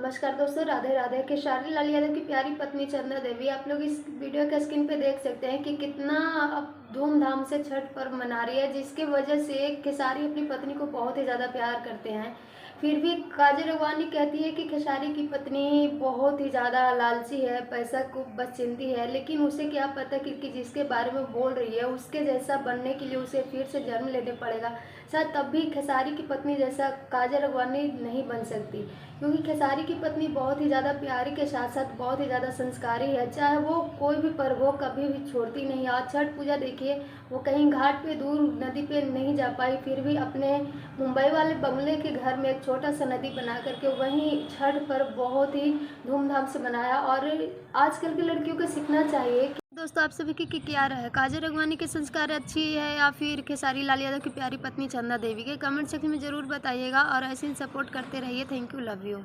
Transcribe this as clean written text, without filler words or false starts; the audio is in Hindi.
नमस्कार दोस्तों, राधे राधे। खेसारी लाल यादव की प्यारी पत्नी चंदा देवी, आप लोग इस वीडियो के स्क्रीन पे देख सकते हैं कि कितना धूमधाम से छठ पर्व मना रही है, जिसके वजह से खेसारी अपनी पत्नी को बहुत ही ज़्यादा प्यार करते हैं। फिर भी काजल राघवानी कहती है कि खेसारी की पत्नी बहुत ही ज़्यादा लालची है, पैसा को बस चिंती है, लेकिन उसे क्या पता कि जिसके बारे में बोल रही है उसके जैसा बनने के लिए उसे फिर से जन्म लेने पड़ेगा। शायद तब भी खेसारी की पत्नी जैसा काजल राघवानी नहीं बन सकती, क्योंकि खेसारी की पत्नी बहुत ही ज़्यादा प्यारी के साथ साथ बहुत ही ज़्यादा संस्कारी है। चाहे वो कोई भी पर्व हो, कभी भी छोड़ती नहीं। आज छठ पूजा देखिए, वो कहीं घाट पे दूर नदी पे नहीं जा पाई, फिर भी अपने मुंबई वाले बंगले के घर में एक छोटा सा नदी बना करके वहीं छठ पर्व बहुत ही धूमधाम से मनाया। और आजकल की लड़कियों को सीखना चाहिए। दोस्तों, आप सभी की क्या राय है? काजल राघवानी के संस्कार अच्छी है या फिर खेसारी लाल यादव की प्यारी पत्नी चंदा देवी के? कमेंट सेक्शन में जरूर बताइएगा और ऐसे ही सपोर्ट करते रहिए। Thank you, love you.